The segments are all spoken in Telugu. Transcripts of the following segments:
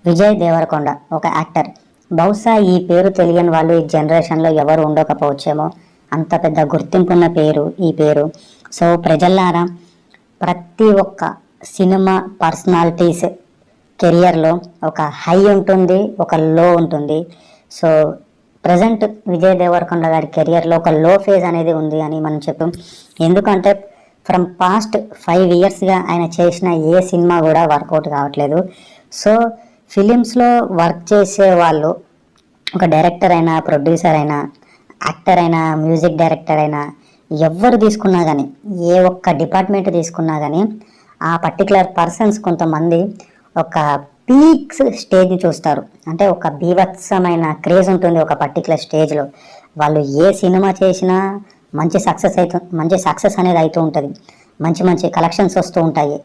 విజయ్ దేవరకొండ ఒక యాక్టర్. బహుశా ఈ పేరు తెలియని వాళ్ళు ఈ జనరేషన్లో ఎవరు ఉండకపోవచ్చేమో. అంత పెద్ద గుర్తింపున్న పేరు ఈ పేరు. సో ప్రజల్లారా, ప్రతి ఒక్క సినిమా పర్సనాలిటీస్ కెరియర్లో ఒక హై ఉంటుంది, ఒక లో ఉంటుంది. సో ప్రజెంట్ విజయ్ దేవరకొండ గారి కెరియర్లో ఒక లో ఫేజ్ అనేది ఉంది అని మనం చెప్పాం. ఎందుకంటే ఫ్రమ్ పాస్ట్ 5 ఇయర్స్గా ఆయన చేసిన ఏ సినిమా కూడా వర్కౌట్ కావట్లేదు. సో ఫిలిమ్స్లో వర్క్ చేసే వాళ్ళు, ఒక డైరెక్టర్ అయినా, ప్రొడ్యూసర్ అయినా, యాక్టర్ అయినా, మ్యూజిక్ డైరెక్టర్ అయినా, ఎవరు తీసుకున్నా కానీ, ఏ ఒక్క డిపార్ట్మెంట్ తీసుకున్నా కానీ, ఆ పర్టికులర్ పర్సన్స్ కొంతమంది ఒక పీక్స్ స్టేజ్ని చూస్తారు. అంటే ఒక బీభత్సమైన క్రేజ్ ఉంటుంది ఒక పర్టికులర్ స్టేజ్లో. వాళ్ళు ఏ సినిమా చేసినా మంచి సక్సెస్ అనేది అవుతూ ఉంటుంది. మంచి మంచి కలెక్షన్స్ వస్తూ ఉంటాయి.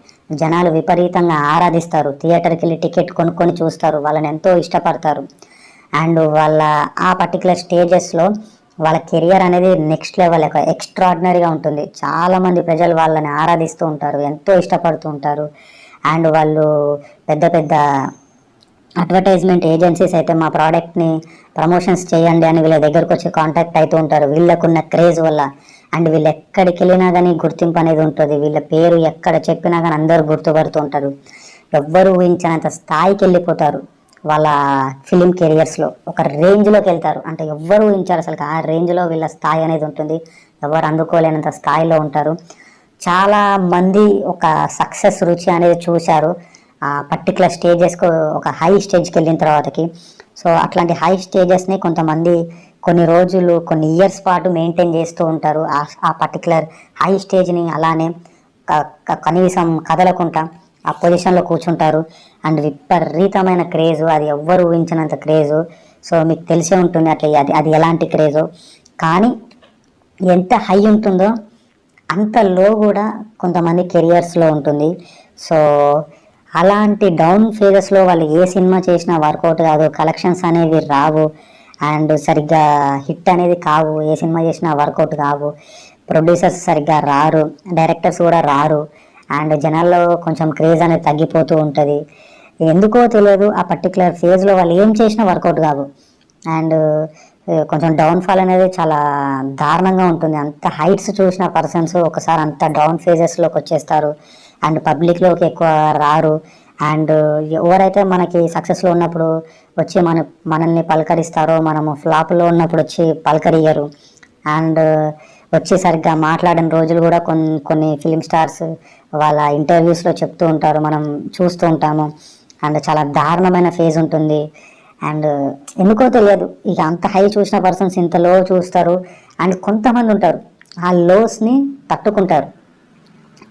జనాలు విపరీతంగా ఆరాధిస్తారు. థియేటర్కి వెళ్ళి టికెట్ కొనుక్కొని చూస్తారు. వాళ్ళని ఎంతో ఇష్టపడతారు. అండ్ వాళ్ళ ఆ పర్టికులర్ స్టేజెస్లో వాళ్ళ కెరియర్ అనేది నెక్స్ట్ లెవెల్, ఎక్స్ట్రాడినరీగా ఉంటుంది. చాలామంది ప్రజలు వాళ్ళని ఆరాధిస్తూ ఉంటారు, ఎంతో ఇష్టపడుతూ ఉంటారు. అండ్ వాళ్ళు పెద్ద పెద్ద అడ్వర్టైజ్మెంట్ ఏజెన్సీస్ అయితే మా ప్రోడక్ట్ని ప్రమోషన్స్ చేయండి అని వీళ్ళ దగ్గరకు వచ్చి కాంటాక్ట్ అవుతూ ఉంటారు, వీళ్ళకున్న క్రేజ్ వల్ల. అండ్ వీళ్ళు ఎక్కడికి వెళ్ళినా కానీ గుర్తింపు అనేది ఉంటుంది. వీళ్ళ పేరు ఎక్కడ చెప్పినా కానీ అందరూ గుర్తుపడుతూ ఉంటారు. ఎవ్వరు ఊహించినంత స్థాయికి వెళ్ళిపోతారు. వాళ్ళ ఫిలిం కెరియర్స్లో ఒక రేంజ్లోకి వెళ్తారు. అంటే ఎవ్వరు ఊహించారు అసలు. ఆ రేంజ్లో వీళ్ళ స్థాయి అనేది ఉంటుంది. ఎవరు అందుకోలేనంత స్థాయిలో ఉంటారు. చాలా మంది ఒక సక్సెస్ రుచి అనేది చూశారు ఆ పర్టికులర్ స్టేజెస్కు, ఒక హై స్టేజ్కి వెళ్ళిన తర్వాతకి. సో అట్లాంటి హై స్టేజెస్ని కొంతమంది కొన్ని రోజులు, కొన్ని ఇయర్స్ పాటు మెయింటైన్ చేస్తూ ఉంటారు. ఆ పర్టికులర్ హై స్టేజ్ని అలానే కనీసం కదలకుండా ఆ పొజిషన్లో కూర్చుంటారు. అండ్ విపరీతమైన క్రేజు, అది ఎవ్వరు ఊహించినంత క్రేజు. సో మీకు తెలిసే ఉంటుంది అట్లా అది ఎలాంటి క్రేజు. కానీ ఎంత హై ఉంటుందో అంత లో కూడా కొంతమంది కెరియర్స్లో ఉంటుంది. సో అలాంటి డౌన్ ఫేజెస్లో వాళ్ళు ఏ సినిమా చేసినా వర్కౌట్ కాదు, కలెక్షన్స్ అనేవి రావు, అండ్ సరిగ్గా హిట్ అనేది కావు, ఏ సినిమా చేసినా వర్కౌట్ కావు, ప్రొడ్యూసర్స్ సరిగ్గా రారు, డైరెక్టర్స్ కూడా రారు. అండ్ జనాల్లో కొంచెం క్రేజ్ అనేది తగ్గిపోతూ ఉంటుంది. ఎందుకో తెలియదు, ఆ పర్టికులర్ ఫేజ్లో వాళ్ళు ఏం చేసినా వర్కౌట్ కావు. అండ్ కొంచెం డౌన్ఫాల్ అనేది చాలా దారుణంగా ఉంటుంది. అంత హైట్స్ చూసిన పర్సన్స్ ఒకసారి అంత డౌన్ ఫేజెస్లోకి వచ్చేస్తారు. అండ్ పబ్లిక్లోకి ఎక్కువ రారు. అండ్ ఎవరైతే మనకి సక్సెస్లో ఉన్నప్పుడు వచ్చి మనల్ని పలకరిస్తారో, మనము ఫ్లాప్లో ఉన్నప్పుడు వచ్చి పలకరియరు. అండ్ వచ్చి సరిగ్గా మాట్లాడిన రోజులు కూడా కొన్ని ఫిలిం స్టార్స్ వాళ్ళ ఇంటర్వ్యూస్లో చెప్తూ ఉంటారు, మనం చూస్తూ ఉంటాము. అండ్ చాలా దారుణమైన ఫేజ్ ఉంటుంది. అండ్ ఎందుకో తెలియదు, ఇక అంత హై చూసిన పర్సన్స్ ఇంత లో చూస్తారు. అండ్ కొంతమంది ఉంటారు ఆ లోస్ని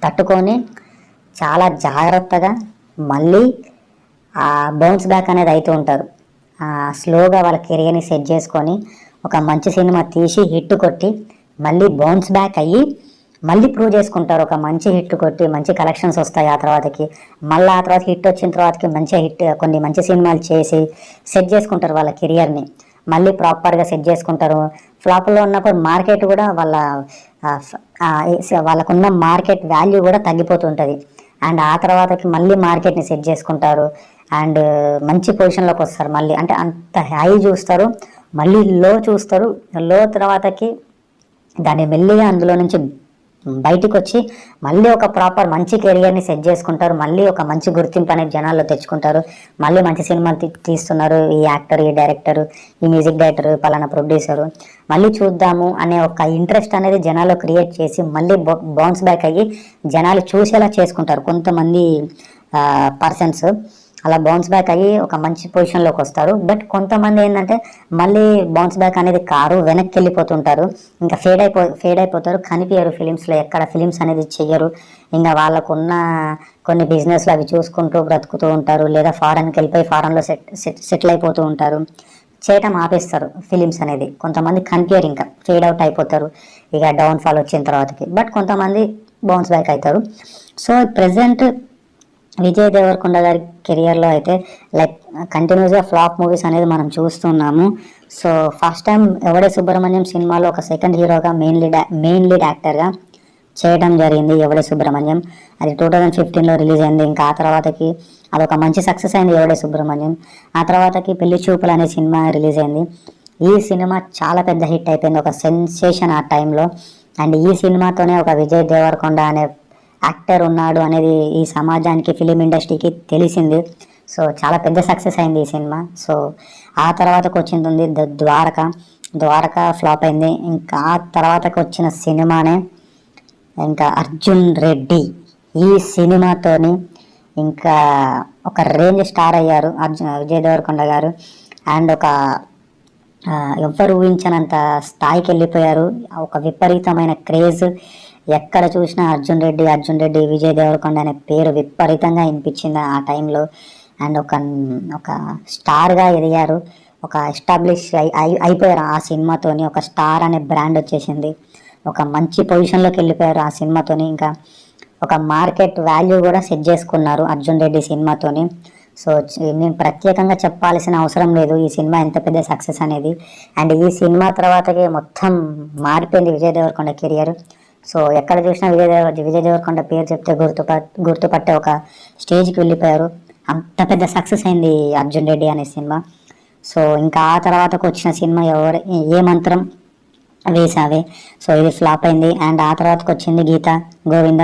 తట్టుకొని చాలా జాగ్రత్తగా మళ్ళీ బౌన్స్ బ్యాక్ అనేది అవుతూ ఉంటారు. స్లోగా వాళ్ళ కెరియర్ని సెట్ చేసుకొని ఒక మంచి సినిమా తీసి హిట్ కొట్టి మళ్ళీ బౌన్స్ బ్యాక్ అయ్యి మళ్ళీ ప్రూవ్ చేసుకుంటారు. ఒక మంచి హిట్ కొట్టి మంచి కలెక్షన్స్ వస్తాయి ఆ తర్వాతకి. మళ్ళీ ఆ తర్వాత హిట్ వచ్చిన తర్వాతకి కొన్ని మంచి సినిమాలు చేసి సెట్ చేసుకుంటారు వాళ్ళ కెరియర్ని. మళ్ళీ ప్రాపర్గా సెట్ చేసుకుంటారు. ఫ్లాప్లో ఉన్నప్పుడు మార్కెట్ కూడా వాళ్ళకున్న మార్కెట్ వాల్యూ కూడా తగ్గిపోతుంటుంది. అండ్ ఆ తర్వాతకి మళ్ళీ మార్కెట్ని సెట్ చేసుకుంటారు. అండ్ మంచి పొజిషన్లోకి వస్తారు. మళ్ళీ అంటే అంత హై చూస్తారు, మళ్ళీ లో చూస్తారు. లో తర్వాతకి దాన్ని మెల్లిగా అందులో నుంచి బయటికి వచ్చి మళ్ళీ ఒక ప్రాపర్ మంచి కెరియర్ని సెట్ చేసుకుంటారు. మళ్ళీ ఒక మంచి గుర్తింపు అనేది జనాల్లో తెచ్చుకుంటారు. మళ్ళీ మంచి సినిమాలు తీస్తున్నారు ఈ యాక్టర్, ఈ డైరెక్టర్, ఈ మ్యూజిక్ డైరెక్టర్, పలానా ప్రొడ్యూసరు, మళ్ళీ చూద్దాము అనే ఒక ఇంట్రెస్ట్ అనేది జనాల్లో క్రియేట్ చేసి మళ్ళీ బౌన్స్ బ్యాక్ అయ్యి జనాలు చూసేలా చేసుకుంటారు. కొంతమంది పర్సన్స్ అలా బౌన్స్ బ్యాక్ అయ్యి ఒక మంచి పొజిషన్లోకి వస్తారు. బట్ కొంతమంది ఏంటంటే మళ్ళీ బౌన్స్ బ్యాక్ అనేది కారు, వెనక్కి వెళ్ళిపోతుంటారు. ఇంకా ఫేడ్ అయిపోతారు, కనిపించరు ఫిలిమ్స్లో, ఎక్కడ ఫిలిమ్స్ అనేది చెయ్యరు. ఇంకా వాళ్ళకున్న కొన్ని బిజినెస్లు అవి చూసుకుంటూ బ్రతుకుతూ ఉంటారు. లేదా ఫారెన్కి వెళ్ళిపోయి ఫారెన్లో సెటిల్ అయిపోతూ ఉంటారు. చేయటం ఆపేస్తారు ఫిలిమ్స్ అనేది. కొంతమంది కనిపించరు, ఇంకా ఫేడ్ అవుట్ అయిపోతారు ఇక డౌన్ఫాల్ వచ్చిన తర్వాతకి. బట్ కొంతమంది బౌన్స్ బ్యాక్ అవుతారు. సో ప్రజెంట్ విజయ్ దేవరకొండ గారి కెరియర్లో అయితే లైక్ కంటిన్యూస్గా ఫ్లాప్ మూవీస్ అనేది మనం చూస్తున్నాము. సో ఫస్ట్ టైం ఎవడే సుబ్రహ్మణ్యం సినిమాలో ఒక సెకండ్ హీరోగా మెయిన్ లీడ్ యాక్టర్గా చేయడం జరిగింది ఎవడే సుబ్రహ్మణ్యం. అది 2015లో రిలీజ్ అయింది. ఇంకా ఆ తర్వాతకి అదొక మంచి సక్సెస్ అయింది ఎవడే సుబ్రహ్మణ్యం. ఆ తర్వాతకి పెళ్లి చూపులు అనే సినిమా రిలీజ్ అయింది. ఈ సినిమా చాలా పెద్ద హిట్ అయిపోయింది, ఒక సెన్సేషన్ ఆ టైంలో. అండ్ ఈ సినిమాతోనే ఒక విజయ్ దేవరకొండ అనే యాక్టర్ ఉన్నాడు అనేది ఈ సమాజానికి, ఫిలిం ఇండస్ట్రీకి తెలిసింది. సో చాలా పెద్ద సక్సెస్ అయింది ఈ సినిమా. సో ఆ తర్వాతకు వచ్చింది ద్వారక ఫ్లాప్ అయింది. ఇంకా ఆ తర్వాతకు వచ్చిన సినిమానే ఇంకా అర్జున్ రెడ్డి. ఈ సినిమాతోని ఇంకా ఒక రేంజ్ స్టార్ అయ్యారు విజయ్ దేవరకొండ గారు. అండ్ ఒక ఎవ్వరు ఊహించనంత స్థాయికి వెళ్ళిపోయారు. ఒక విపరీతమైన క్రేజ్, ఎక్కడ చూసినా అర్జున్ రెడ్డి విజయ్ దేవరకొండ అనే పేరు విపరీతంగా వినిపించింది ఆ టైంలో. అండ్ ఒక స్టార్గా ఎదిగారు, ఒక ఎస్టాబ్లిష్ అయిపోయారు ఆ సినిమాతోని. ఒక స్టార్ అనే బ్రాండ్ వచ్చేసింది, ఒక మంచి పొజిషన్లోకి వెళ్ళిపోయారు ఆ సినిమాతోని. ఇంకా ఒక మార్కెట్ వాల్యూ కూడా సెట్ చేసుకున్నారు అర్జున్ రెడ్డి సినిమాతోని. సో నేను ప్రత్యేకంగా చెప్పాల్సిన అవసరం లేదు ఈ సినిమా ఎంత పెద్ద సక్సెస్ అనేది. అండ్ ఈ సినిమా తర్వాతకే మొత్తం మారిపోయింది విజయ్ దేవరకొండ కెరియర్. సో ఎక్కడ చూసినా విజయ్ దేవరకొండ పేరు చెప్తే గుర్తుపట్టే ఒక స్టేజ్కి వెళ్ళిపోయారు. అంత పెద్ద సక్సెస్ అయింది అర్జున్ రెడ్డి అనే సినిమా. సో ఇంకా ఆ తర్వాతకు వచ్చిన సినిమా ఏ మంత్రం వేసావే. సో ఇది ఫ్లాప్ అయింది. అండ్ ఆ తర్వాతకు వచ్చింది గీతా గోవింద.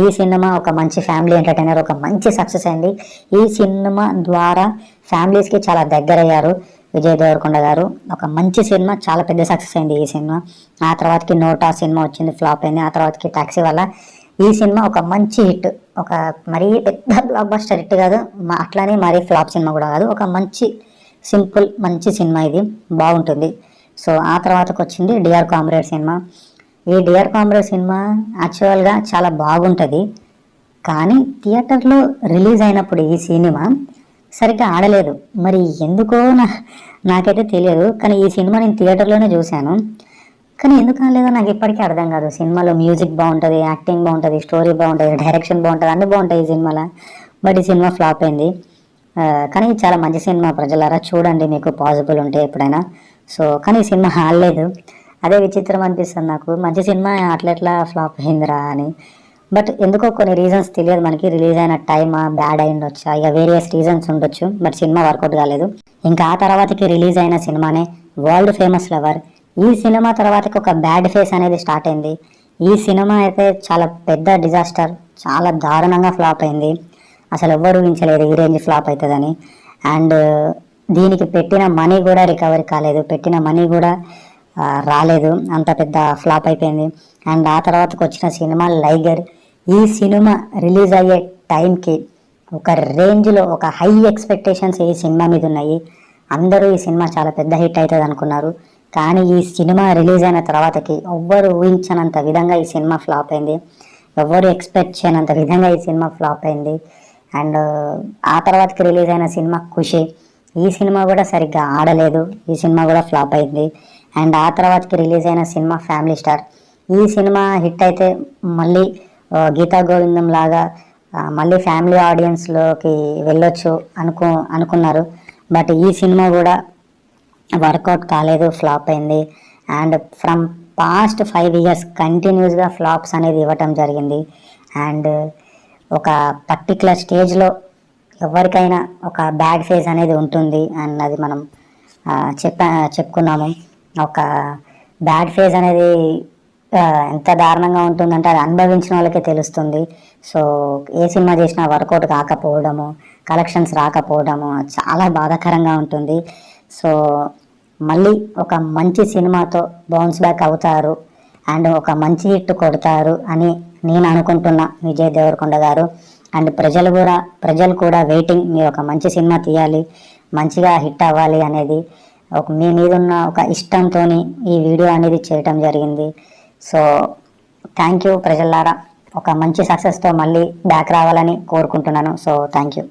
ఈ సినిమా ఒక మంచి ఫ్యామిలీ ఎంటర్టైనర్, ఒక మంచి సక్సెస్ అయింది. ఈ సినిమా ద్వారా ఫ్యామిలీస్కి చాలా దగ్గరయ్యారు విజయ్ దేవరకొండ గారు. ఒక మంచి సినిమా, చాలా పెద్ద సక్సెస్ అయింది ఈ సినిమా. ఆ తర్వాతకి నోటా సినిమా వచ్చింది, ఫ్లాప్ అయింది. ఆ తర్వాతకి టాక్సీ వల్ల ఈ సినిమా ఒక మంచి హిట్, ఒక మరీ పెద్ద బ్లాక్ బస్టర్ హిట్ కాదు, అట్లానే మరీ ఫ్లాప్ సినిమా కూడా కాదు, ఒక మంచి సింపుల్ మంచి సినిమా, ఇది బాగుంటుంది. సో ఆ తర్వాతకు వచ్చింది డిఆర్ కామ్రేడ్ సినిమా. ఈ డిఆర్ కామ్రేడ్ సినిమా యాక్చువల్గా చాలా బాగుంటుంది, కానీ థియేటర్లో రిలీజ్ అయినప్పుడు ఈ సినిమా సరిగ్గా ఆడలేదు. మరి ఎందుకో నాకైతే తెలియదు, కానీ ఈ సినిమా నేను థియేటర్లోనే చూశాను. కానీ ఎందుకు ఆడలేదో నాకు ఇప్పటికీ అర్థం కాదు. సినిమాలో మ్యూజిక్ బాగుంటుంది, యాక్టింగ్ బాగుంటుంది, స్టోరీ బాగుంటుంది, డైరెక్షన్ బాగుంటుంది, అన్నీ బాగుంటాయి ఈ సినిమాలో. బట్ ఈ సినిమా ఫ్లాప్ అయింది. కానీ చాలా మంచి సినిమా, ప్రజలారా చూడండి మీకు పాసిబుల్ ఉంటే ఎప్పుడైనా. సో కానీ ఈ సినిమా ఆడలేదు, అదే విచిత్రం అనిపిస్తుంది నాకు. మంచి సినిమా అట్లెట్లా ఫ్లాప్ అయిందిరా అని. బట్ ఎందుకో కొన్ని రీజన్స్ తెలియదు మనకి, రిలీజ్ అయిన టైమా బ్యాడ్ అయి ఉండొచ్చా, ఇక వేరియస్ రీజన్స్ ఉండొచ్చు. బట్ సినిమా వర్కౌట్ కాలేదు. ఇంకా ఆ తర్వాతకి రిలీజ్ అయిన సినిమానే వరల్డ్ ఫేమస్ లవర్. ఈ సినిమా తర్వాతకి ఒక బ్యాడ్ ఫేస్ అనేది స్టార్ట్ అయింది. ఈ సినిమా అయితే చాలా పెద్ద డిజాస్టర్, చాలా దారుణంగా ఫ్లాప్ అయింది. అసలు ఎవ్వరు ఊహించలేదు ఈ రేంజ్ ఫ్లాప్ అవుతుందని. అండ్ దీనికి పెట్టిన మనీ కూడా రికవరీ కాలేదు, పెట్టిన మనీ కూడా రాలేదు, అంత పెద్ద ఫ్లాప్ అయిపోయింది. అండ్ ఆ తర్వాతకు వచ్చిన సినిమా లైగర్. ఈ సినిమా రిలీజ్ అయ్యే టైంకి ఒక రేంజ్లో ఒక హై ఎక్స్పెక్టేషన్స్ ఈ సినిమా మీద ఉన్నాయి. అందరూ ఈ సినిమా చాలా పెద్ద హిట్ అవుతుంది అనుకున్నారు. కానీ ఈ సినిమా రిలీజ్ అయిన తర్వాతకి ఎవ్వరు ఊహించనంత విధంగా ఈ సినిమా ఫ్లాప్ అయింది, ఎవ్వరు ఎక్స్పెక్ట్ చేయనంత విధంగా ఈ సినిమా ఫ్లాప్ అయింది. అండ్ ఆ తర్వాతకి రిలీజ్ అయిన సినిమా ఖుషి. ఈ సినిమా కూడా సరిగ్గా ఆడలేదు, ఈ సినిమా కూడా ఫ్లాప్ అయింది. అండ్ ఆ తర్వాతకి రిలీజ్ అయిన సినిమా ఫ్యామిలీ స్టార్. ఈ సినిమా హిట్ అయితే మళ్ళీ గీతా గోవిందం లాగా మళ్ళీ ఫ్యామిలీ ఆడియన్స్లోకి వెళ్ళొచ్చు అనుకున్నారు. బట్ ఈ సినిమా కూడా వర్కౌట్ కాలేదు, ఫ్లాప్ అయింది. అండ్ ఫ్రమ్ పాస్ట్ 5 years కంటిన్యూస్గా ఫ్లాప్స్ అనేది ఇవ్వటం జరిగింది. అండ్ ఒక పర్టికులర్ స్టేజ్లో ఎవరికైనా ఒక బ్యాడ్ ఫేజ్ అనేది ఉంటుంది, అండ్ అది మనం చెప్పుకున్నాము. ఒక బ్యాడ్ ఫేజ్ అనేది ఎంత దారుణంగా ఉంటుందంటే అది అనుభవించిన వాళ్ళకే తెలుస్తుంది. సో ఏ సినిమా చేసినా వర్కౌట్ కాకపోవడము, కలెక్షన్స్ రాకపోవడము చాలా బాధాకరంగా ఉంటుంది. సో మళ్ళీ ఒక మంచి సినిమాతో బౌన్స్ బ్యాక్ అవుతారు అండ్ ఒక మంచి హిట్ కొడతారు అని నేను అనుకుంటున్నా విజయ్ దేవరకొండ గారు. అండ్ ప్రజలు కూడా వెయిటింగ్, మీరు ఒక మంచి సినిమా తీయాలి, మంచిగా హిట్ అవ్వాలి అనేది మీ మీద ఉన్న ఒక ఇష్టంతో ఈ వీడియో అనేది చేయటం జరిగింది. సో థ్యాంక్ యూ ప్రజలారా, ఒక మంచి సక్సెస్తో మళ్ళీ బ్యాక్ రావాలని కోరుకుంటున్నాను. So thank you.